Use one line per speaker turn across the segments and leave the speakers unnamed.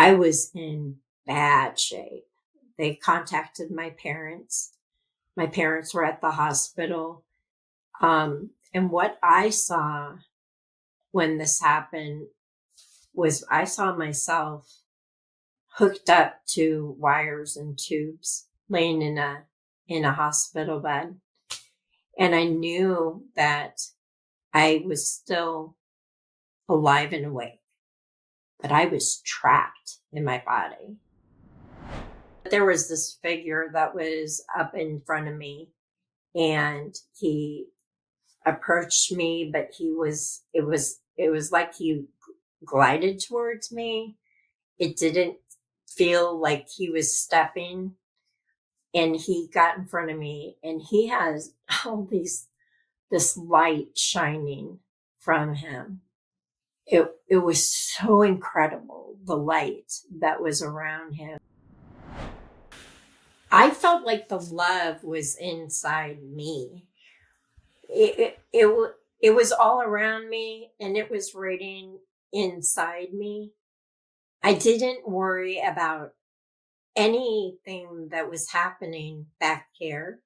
I was in bad shape. They contacted my parents. My parents were at the hospital. And what I saw when this happened was I saw myself hooked up to wires and tubes, laying in a hospital bed. And I knew that I was still alive and awake, but I was trapped in my body. There was this figure that was up in front of me, and he approached me, but it was like he glided towards me. It didn't feel like he was stepping, and he got in front of me, and he has all this light shining from him. It was so incredible, the light that was around him. I felt like the love was inside me. It was all around me, and it was radiating inside me. I didn't worry about anything that was happening back here.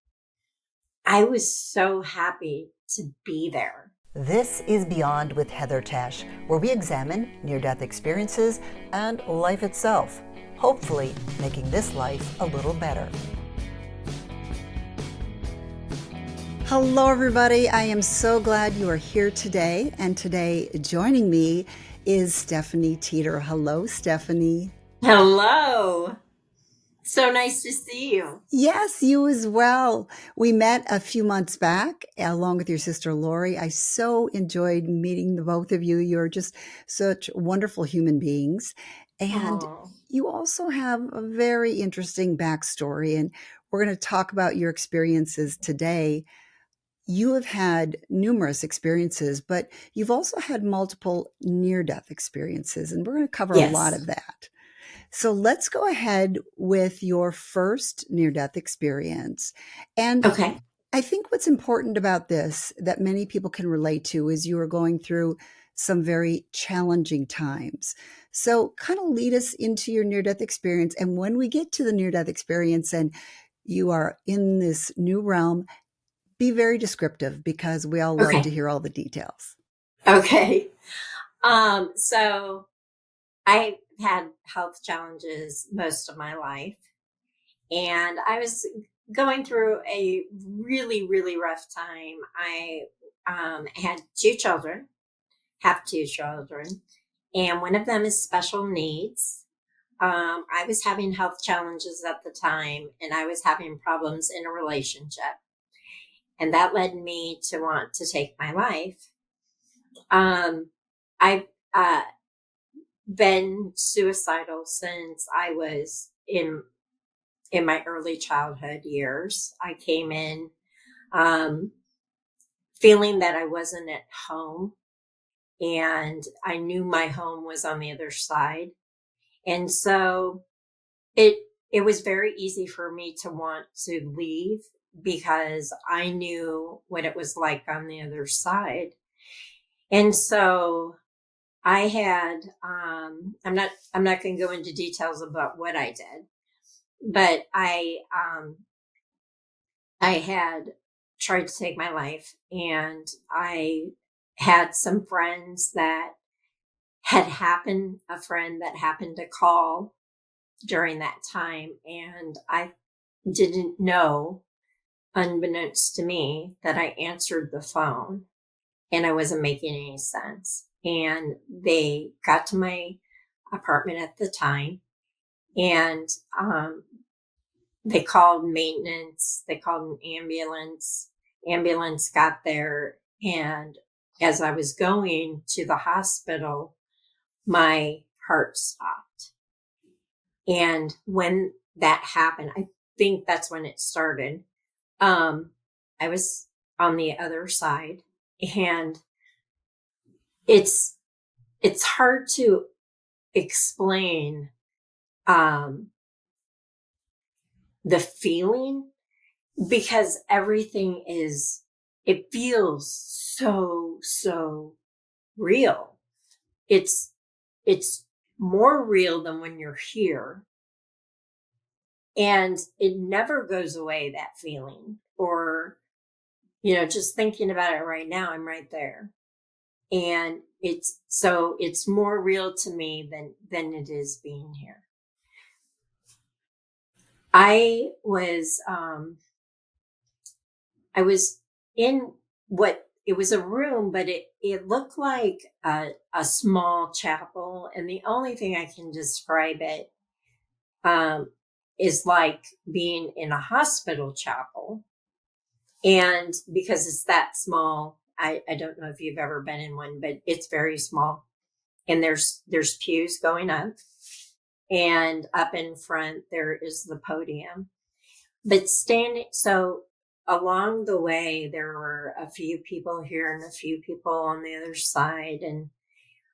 I was so happy to be there.
This is Beyond with Heather Tesch, where we examine near-death experiences and life itself, hopefully making this life a little better. Hello, everybody. I am so glad you are here today. And today joining me is Stephanie Teater. Hello, Stephanie.
Hello. So nice to see you.
Yes, you as well. We met a few months back along with your sister Lori. I so enjoyed meeting the both of you. You're just such wonderful human beings. And you also have a very interesting backstory. And we're going to talk about your experiences today. You have had numerous experiences, but you've also had multiple near-death experiences. And we're going to cover a lot of that. So let's go ahead with your first near-death experience. And I think what's important about this that many people can relate to is you are going through some very challenging times. So kind of lead us into your near-death experience. And when we get to the near-death experience and you are in this new realm, be very descriptive because we all love to hear all the details.
Okay. So I had health challenges most of my life, and I was going through a really, really rough time. I had have two children, and one of them is special needs. I was having health challenges at the time, and I was having problems in a relationship. And that led me to want to take my life. I've been suicidal since I was in my early childhood years. I came in feeling that I wasn't at home, and I knew my home was on the other side. And so it was very easy for me to want to leave because I knew what it was like on the other side. And so I had, I'm not going to go into details about what I did, but I had tried to take my life, and I had some friends that a friend that happened to call during that time. And I didn't know, unbeknownst to me, that I answered the phone and I wasn't making any sense. And they got to my apartment at the time, and they called maintenance. They called an ambulance. Ambulance got there, and as I was going to the hospital, my heart stopped. And when that happened, I think that's when it started. I was on the other side, and it's hard to explain the feeling, because everything it feels so real. It's more real than when you're here. And it never goes away, that feeling. Or, just thinking about it right now, I'm right there. And it's more real to me than it is being here. I was in what it was a room, but it looked like a small chapel. And the only thing I can describe it is like being in a hospital chapel. And because it's that small, I don't know if you've ever been in one, but it's very small. And there's pews going up, and up in front there is the podium. But so along the way, there were a few people here and a few people on the other side. And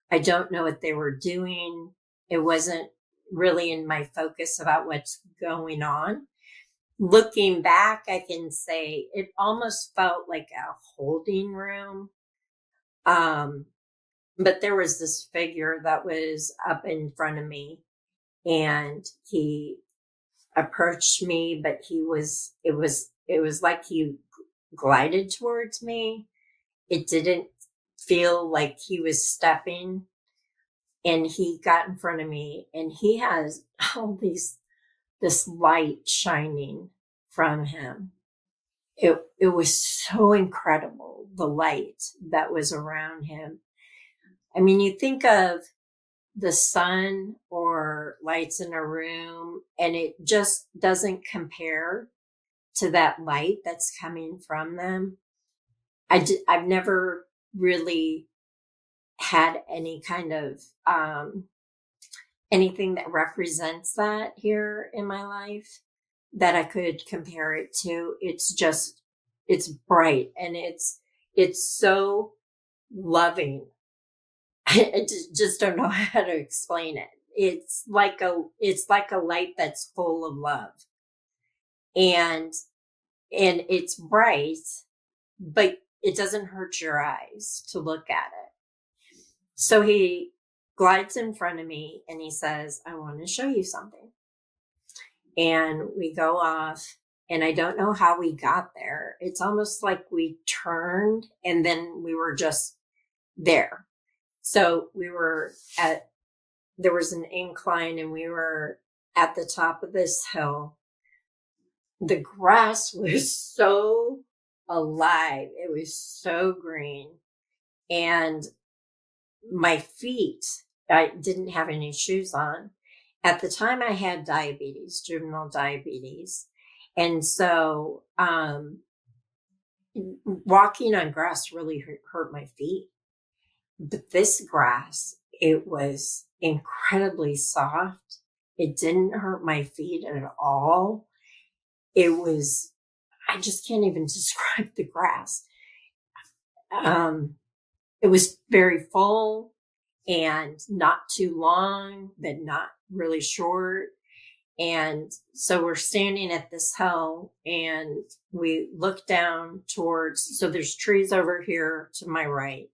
I don't know what they were doing. It wasn't really in my focus about what's going on. Looking back, I can say it almost felt like a holding room. But there was this figure that was up in front of me, and he approached me, but it was like he glided towards me. It didn't feel like he was stepping, and he got in front of me, and he has all this light shining from him. It was so incredible, the light that was around him. I mean, you think of the sun or lights in a room, and it just doesn't compare to that light that's coming from them. I've never really had any kind of anything that represents that here in my life that I could compare it to. It's bright, and it's so loving. I just don't know how to explain it. It's like a light that's full of love, and it's bright, but it doesn't hurt your eyes to look at it. So he glides in front of me and he says, "I want to show you something." And we go off, and I don't know how we got there. It's almost like we turned and then we were just there. So there was an incline, and we were at the top of this hill. The grass was so alive. It was so green. And my feet, I didn't have any shoes on. At the time, I had diabetes, juvenile diabetes. And so walking on grass really hurt my feet. But this grass, it was incredibly soft. It didn't hurt my feet at all. I just can't even describe the grass. It was very full and not too long, but not really short. And so we're standing at this hill, and we look down so there's trees over here to my right.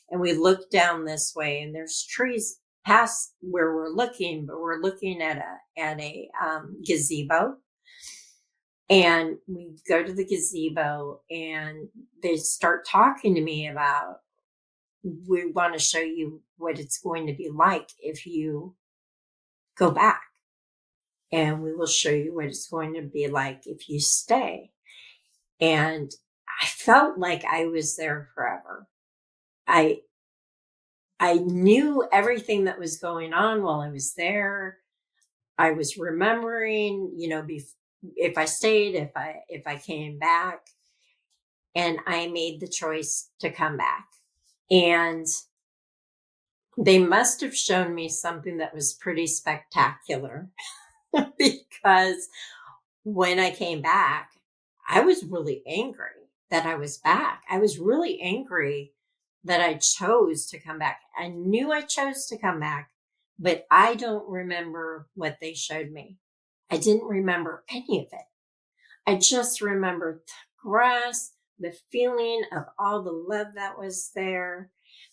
And we look down this way, and there's trees past where we're looking, but we're looking at a gazebo. And we go to the gazebo, and they start talking to me about, we want to show you what it's going to be like if you go back. And we will show you what it's going to be like if you stay. And I felt like I was there forever. I knew everything that was going on while I was there. I was remembering, if I stayed, if I came back, and I made the choice to come back. And they must have shown me something that was pretty spectacular because when I came back, I was really angry that I was back. I was really angry that I chose to come back. I knew I chose to come back, but I don't remember what they showed me. I didn't remember any of it. I just remembered the grass, the feeling of all the love that was there,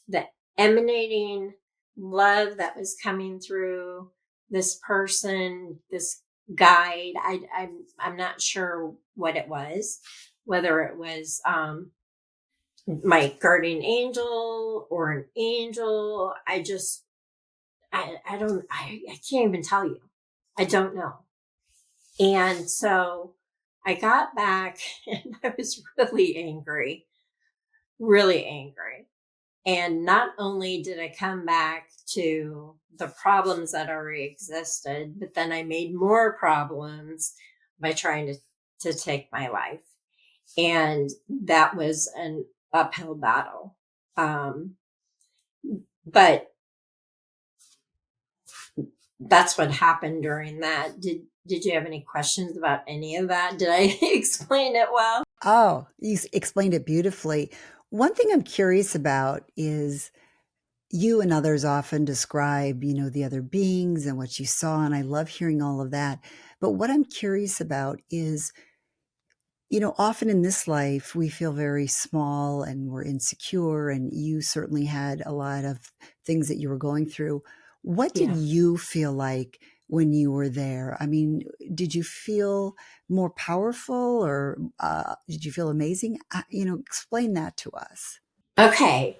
the emanating love that was coming through this person, this guide. I'm not sure what it was, whether it was my guardian angel or an angel. I can't even tell you. I don't know. And so I got back and I was really angry. And not only did I come back to the problems that already existed, but then I made more problems by trying to take my life. And that was an uphill battle. But that's what happened during that. Did you have any questions about any of that? Did I explain it well?
Oh, you explained it beautifully. One thing I'm curious about is you and others often describe, the other beings and what you saw, and I love hearing all of that. But what I'm curious about is, often in this life, we feel very small and we're insecure, and you certainly had a lot of things that you were going through. What did
Yeah.
you feel like when you were there? I mean, did you feel more powerful or did you feel amazing? Explain that to us.
Okay.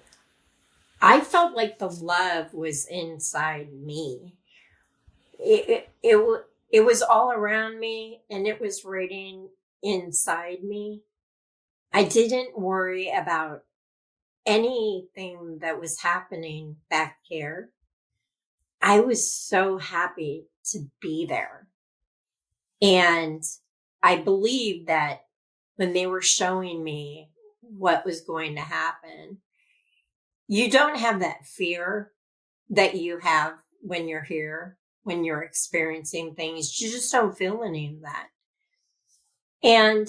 I felt like the love was inside me. It was all around me and it was radiating inside me. I didn't worry about anything that was happening back here. I was so happy to be there. And I believe that when they were showing me what was going to happen, you don't have that fear that you have when you're here, when you're experiencing things. You just don't feel any of that. And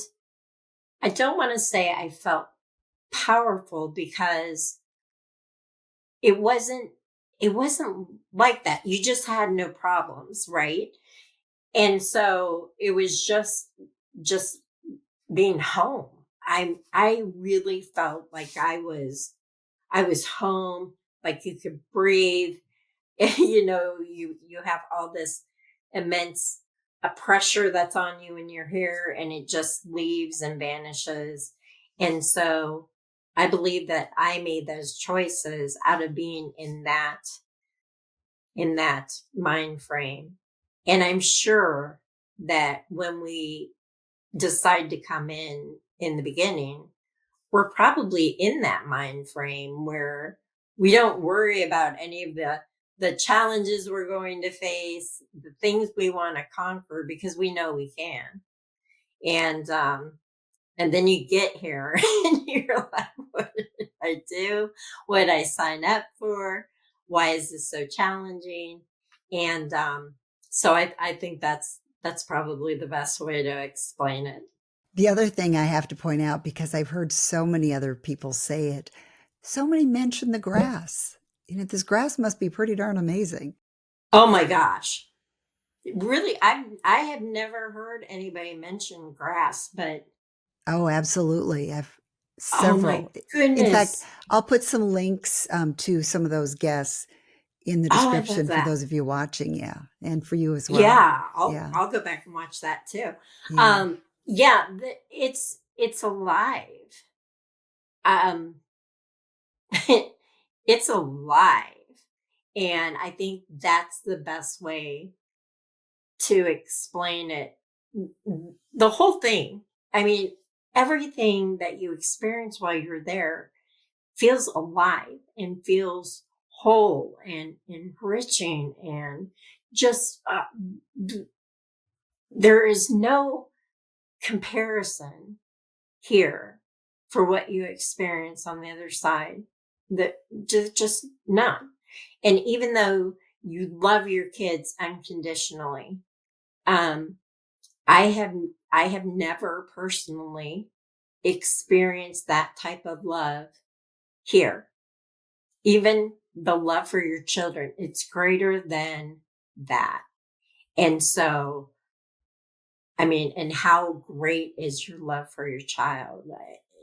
I don't want to say I felt powerful because it wasn't it wasn't like that. You just had no problems, right? And so it was just being home. I really felt like I was home, like you could breathe. You have all this immense pressure that's on you in your hair and it just leaves and vanishes. And so I believe that I made those choices out of being in that mind frame. And I'm sure that when we decide to come in the beginning, we're probably in that mind frame where we don't worry about any of the challenges we're going to face, the things we want to conquer because we know we can. And then you get here and you're like, what did I do? What did I sign up for? Why is this so challenging? And so I think that's probably the best way to explain it.
The other thing I have to point out, because I've heard so many other people say it, so many mention the grass. This grass must be pretty darn amazing.
Oh my gosh. Really, I have never heard anybody mention grass, but
Oh, absolutely. I've
oh my
several. In fact,
goodness.
I'll put some links to some of those guests in the
Oh, I love
description for
that.
those of you watching. Yeah. And for you as well.
Yeah,
Yeah.
I'll go back and watch that too.
Yeah.
Yeah, it's alive. Um, it's alive, and I think that's the best way to explain it. The whole thing. I mean, everything that you experience while you're there feels alive and feels whole and enriching and just there is no comparison here for what you experience on the other side. That just none. And even though you love your kids unconditionally, um, I have I have never personally experienced that type of love here. Even the love for your children, it's greater than that. And so, I mean, and how great is your love for your child?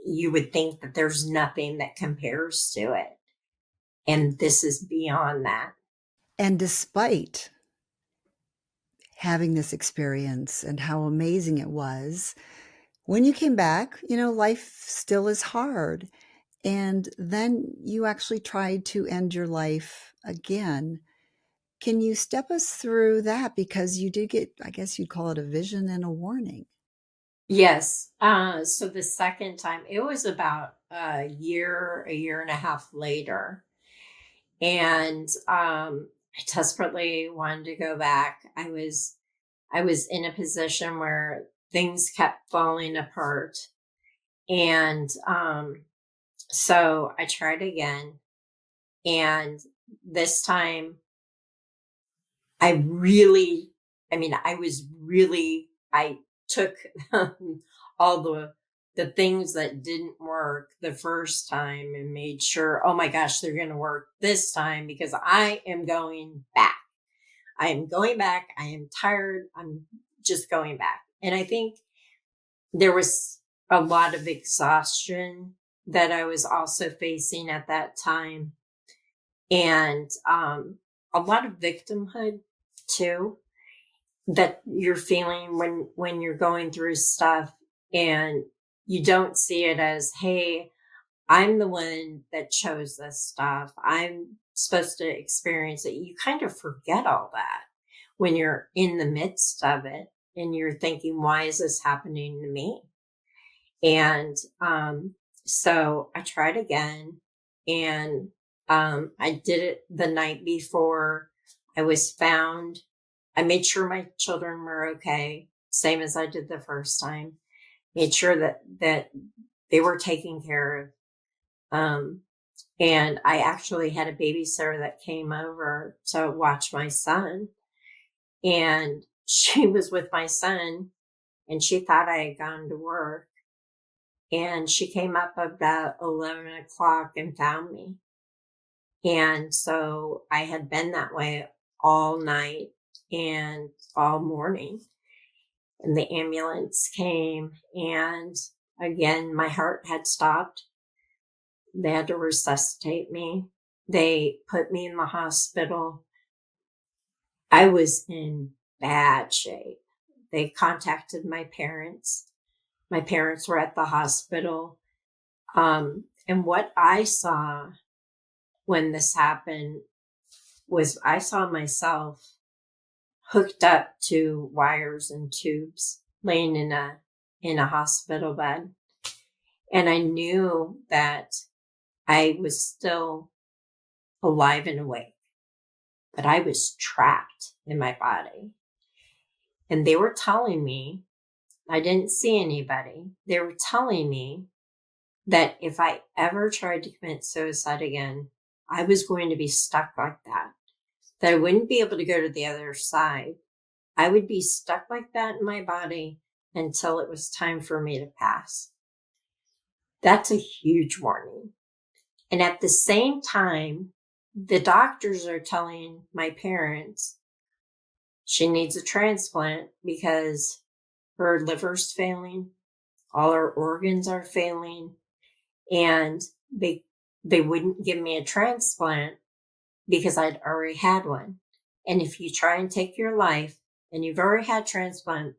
You would think that there's nothing that compares to it. And this is beyond that.
And despite having this experience and how amazing it was, when you came back, life still is hard. And then you actually tried to end your life again. Can you step us through that? Because you did get, I guess you'd call it a vision and a warning.
Yes. So the second time, it was about a year and a half later. And I desperately wanted to go back. I was in a position where things kept falling apart. And so I tried again. And this time I took all the things that didn't work the first time and made sure, oh my gosh, they're going to work this time because I am going back. I am going back. I am tired. I'm just going back. And I think there was a lot of exhaustion that I was also facing at that time. And a lot of victimhood too that you're feeling when you're going through stuff, and you don't see it as, hey, I'm the one that chose this stuff, I'm supposed to experience it. You kind of forget all that when you're in the midst of it and you're thinking, why is this happening to me? And so I tried again, and I did it the night before I was found. I made sure my children were okay, same as I did the first time. Made sure that they were taken care of. And I actually had a babysitter that came over to watch my son, and she was with my son, and she thought I had gone to work. And she came up about 11 o'clock and found me. And so I had been that way all night and all morning. And the ambulance came, and again, my heart had stopped. They had to resuscitate me. They put me in the hospital. I was in bad shape. They contacted my parents. My parents were at the hospital. And what I saw when this happened was I saw myself hooked up to wires and tubes, laying in a hospital bed. And I knew that I was still alive and awake, but I was trapped in my body. And they were telling me, I didn't see anybody. They were telling me that if I ever tried to commit suicide again, I was going to be stuck like that I wouldn't be able to go to the other side. I would be stuck like that in my body until it was time for me to pass. That's a huge warning. And at the same time, the doctors are telling my parents she needs a transplant because her liver's failing, all her organs are failing, and they wouldn't give me a transplant because I'd already had one. And if you try and take your life and you've already had transplant,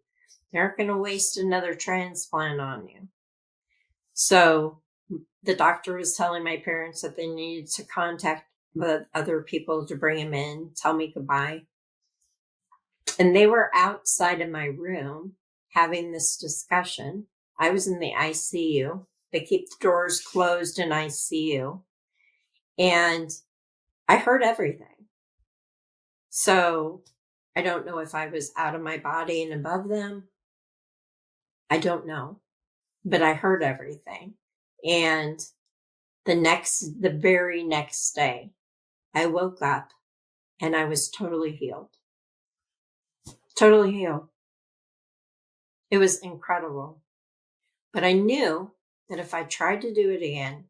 they aren't going to waste another transplant on you. So the doctor was telling my parents that they needed to contact the other people to bring him in, tell me goodbye. And they were outside of my room having this discussion. I was in the ICU. They keep the doors closed in ICU. And I heard everything. So I don't know if I was out of my body and above them. I don't know. But I heard everything. And the very next day, I woke up and I was totally healed. Totally healed. It was incredible. But I knew that if I tried to do it again,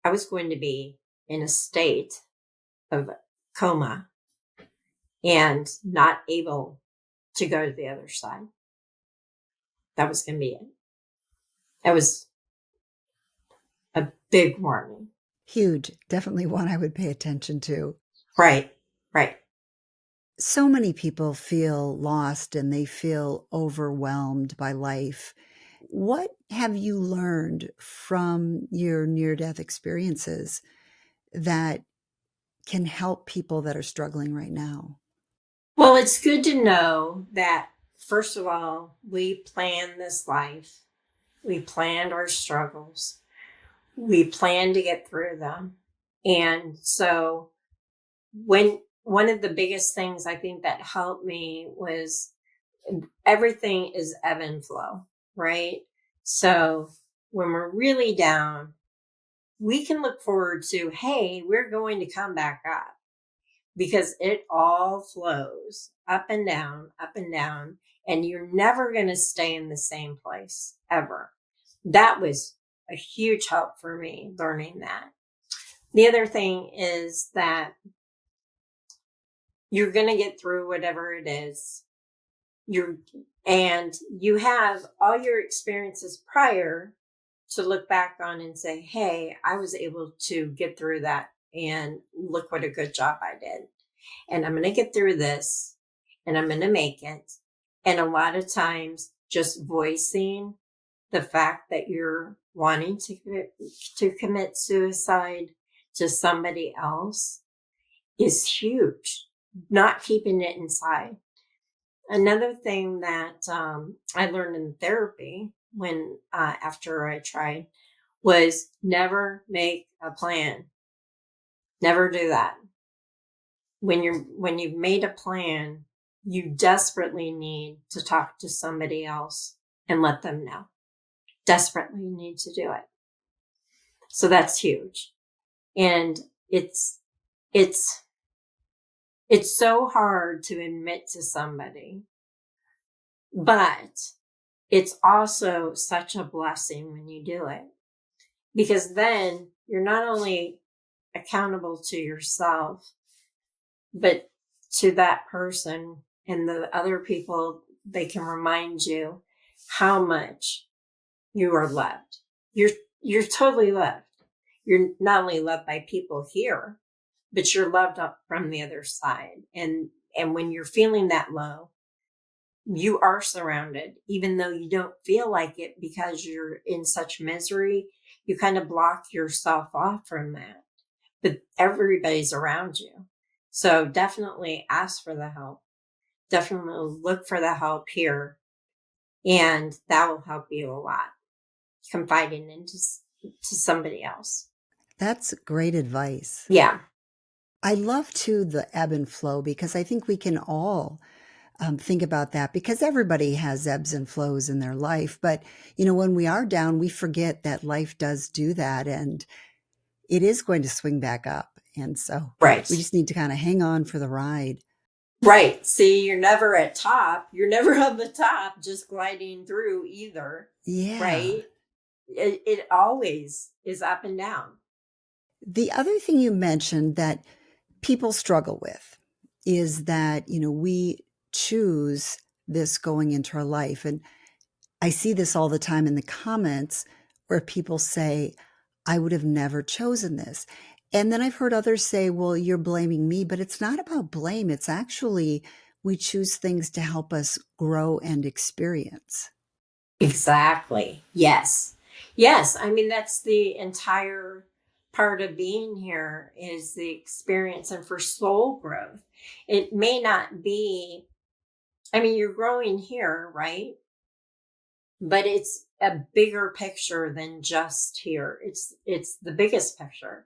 I was going to be in a state of coma and not able to go to the other side. That was going to be it. That was a big warning.
Huge. Definitely one I would pay attention to.
Right, right.
So many people feel lost and they feel overwhelmed by life. What have you learned from your near death experiences that can help people that are struggling right now?
Well, it's good to know that, first of all, we plan this life. We planned our struggles. We plan to get through them. And so when one of the biggest things I think that helped me was everything is ebb and flow, right? So when we're really down, we can look forward to, hey, we're going to come back up because it all flows up and down, and you're never going to stay in the same place ever. That was a huge help for me learning that. The other thing is that you're going to get through whatever it is. And you have all your experiences prior to look back on and say, hey, I was able to get through that. And look what a good job I did. And I'm going to get through this and I'm going to make it. And a lot of times just voicing the fact that you're wanting to commit suicide to somebody else is huge. Not keeping it inside. Another thing that I learned in therapy when after I tried was never make a plan. Never do that. When you've made a plan, you desperately need to talk to somebody else and let them know. Desperately need to do it. So that's huge. And it's so hard to admit to somebody, but it's also such a blessing when you do it, because then you're not only accountable to yourself, but to that person and the other people. They can remind you how much you are loved. You're totally loved. You're not only loved by people here, but you're loved up from the other side. And when you're feeling that low, you are surrounded, even though you don't feel like it because you're in such misery. You kind of block yourself off from that, but everybody's around you. So definitely ask for the help. Definitely look for the help here. And that will help you a lot. Confiding into to somebody else.
That's great advice.
Yeah.
I love too the ebb and flow because I think we can all think about that because everybody has ebbs and flows in their life. But, when we are down, we forget that life does do that and it is going to swing back up. And so
Right.
we just need to kind of hang on for the ride.
Right. See, you're never at top. You're never on the top, just gliding through either.
Yeah.
Right. It always is up and down.
The other thing you mentioned that people struggle with is that, we choose this going into our life. And I see this all the time in the comments where people say, I would have never chosen this. And then I've heard others say, well, you're blaming me, but it's not about blame. It's actually, we choose things to help us grow and experience.
Exactly. Yes. Yes. I mean, that's the entire part of being here is the experience, and for soul growth. It may not be, I mean, you're growing here, right? But it's a bigger picture than just here. It's the biggest picture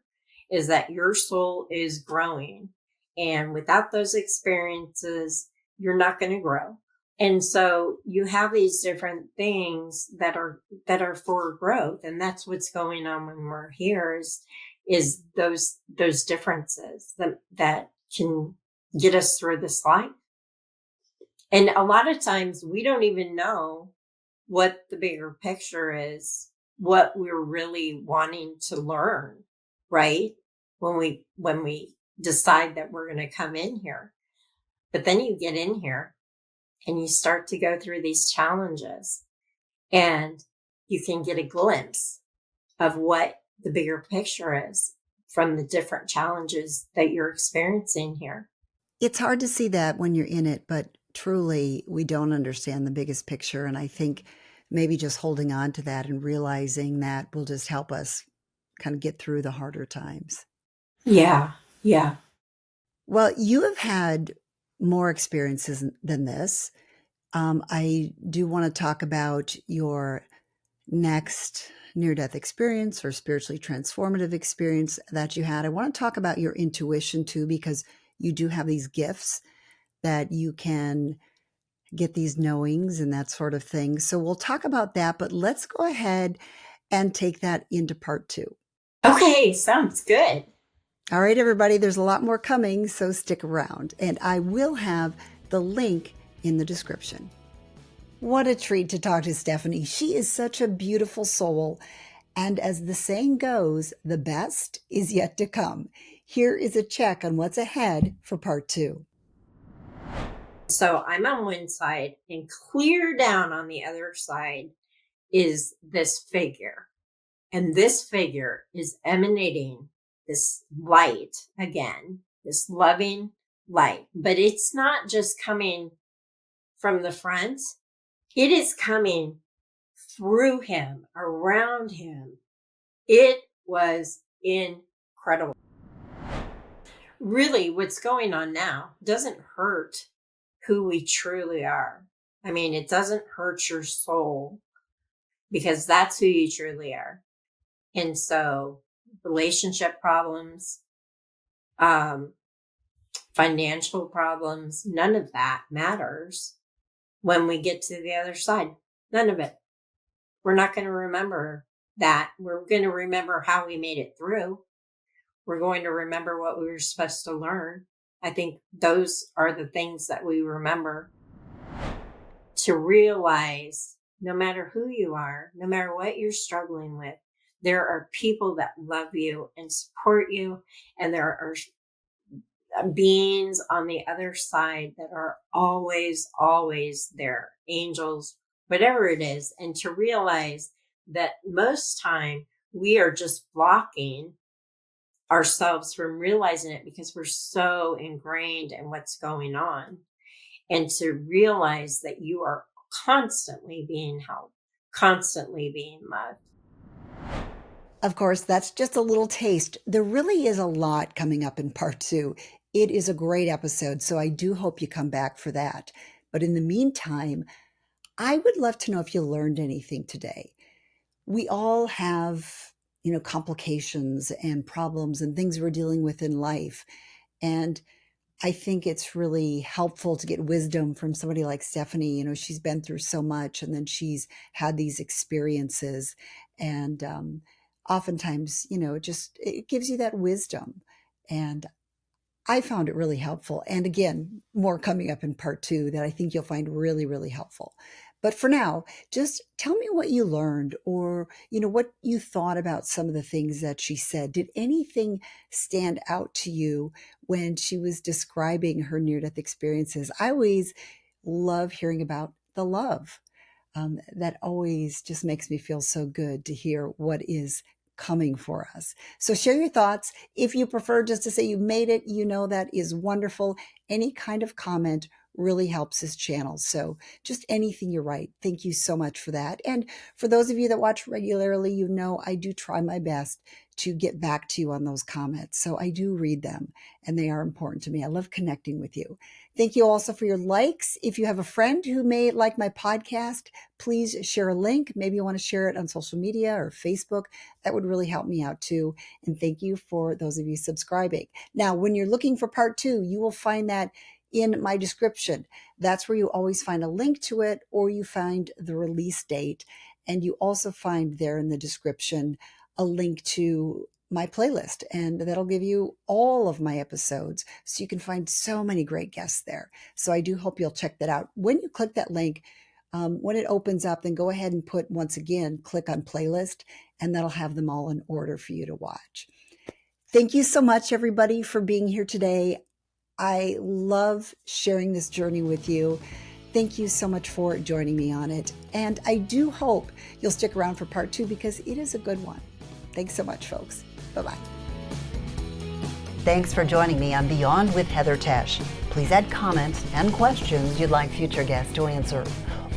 is that your soul is growing, and without those experiences, you're not going to grow. And so you have these different things that are for growth, and that's what's going on when we're here is those differences that can get us through this life. And a lot of times we don't even know what the bigger picture is, what we're really wanting to learn, right? When we decide that we're going to come in here. But then you get in here and you start to go through these challenges, and you can get a glimpse of what the bigger picture is. from the different challenges that you're experiencing here.
It's hard to see that when you're in it, but truly, we don't understand the biggest picture. And I think maybe just holding on to that and realizing that will just help us kind of get through the harder times.
Yeah. Yeah.
Well, you have had more experiences than this. I do want to talk about your next near death experience or spiritually transformative experience that you had. I want to talk about your intuition too, because you do have these gifts that you can get these knowings and that sort of thing. So we'll talk about that, but let's go ahead and take that into part 2.
Okay. Sounds good.
All right, everybody, there's a lot more coming, so stick around. And I will have the link in the description. What a treat to talk to Stephanie. She is such a beautiful soul. And as the saying goes, the best is yet to come. Here is a check on what's ahead for part 2.
So I'm on one side, and clear down on the other side is this figure. And this figure is emanating this light again, this loving light. But it's not just coming from the front, it is coming through him, around him. It was incredible. Really, what's going on now doesn't hurt who we truly are. I mean, it doesn't hurt your soul because that's who you truly are. And so relationship problems, financial problems, none of that matters when we get to the other side. None of it. We're not going to remember that. We're going to remember how we made it through. We're going to remember what we were supposed to learn. I think those are the things that we remember. To realize no matter who you are, no matter what you're struggling with, there are people that love you and support you. And there are beings on the other side that are always, always there. Angels, whatever it is. And to realize that most time we are just blocking ourselves from realizing it because we're so ingrained in what's going on. And to realize that you are constantly being helped, constantly being loved.
Of course, that's just a little taste. There really is a lot coming up in part 2. It is a great episode, so I do hope you come back for that. But in the meantime, I would love to know if you learned anything today. We all have, complications and problems and things we're dealing with in life. And I think it's really helpful to get wisdom from somebody like Stephanie. She's been through so much, and then she's had these experiences. And oftentimes, it gives you that wisdom. And I found it really helpful. And again, more coming up in part 2 that I think you'll find really, really helpful. But for now, just tell me what you learned or, what you thought about some of the things that she said. Did anything stand out to you when she was describing her near-death experiences? I always love hearing about the love. That always just makes me feel so good to hear what is coming for us. So share your thoughts. If you prefer just to say you made it, that is wonderful. Any kind of comment really helps this channel. So just anything you write. Thank you so much for that. And for those of you that watch regularly, I do try my best to get back to you on those comments. So I do read them and they are important to me. I love connecting with you. Thank you also for your likes. If you have a friend who may like my podcast, please share a link. Maybe you want to share it on social media or Facebook. That would really help me out too. And thank you for those of you subscribing. Now, when you're looking for part 2, you will find that in my description. That's where you always find a link to it, or you find the release date. And you also find there in the description a link to my playlist, and that'll give you all of my episodes. So you can find so many great guests there. So I do hope you'll check that out. When you click that link, when it opens up, then go ahead and once again, click on playlist, and that'll have them all in order for you to watch. Thank you so much, everybody, for being here today. I love sharing this journey with you. Thank you so much for joining me on it. And I do hope you'll stick around for part 2 because it is a good one. Thanks so much, folks. Bye-bye. Thanks for joining me on Beyond with Heather Tesch. Please add comments and questions you'd like future guests to answer.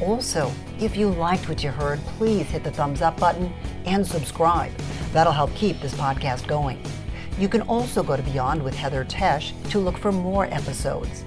Also, if you liked what you heard, please hit the thumbs up button and subscribe. That'll help keep this podcast going. You can also go to Beyond with Heather Tesch to look for more episodes.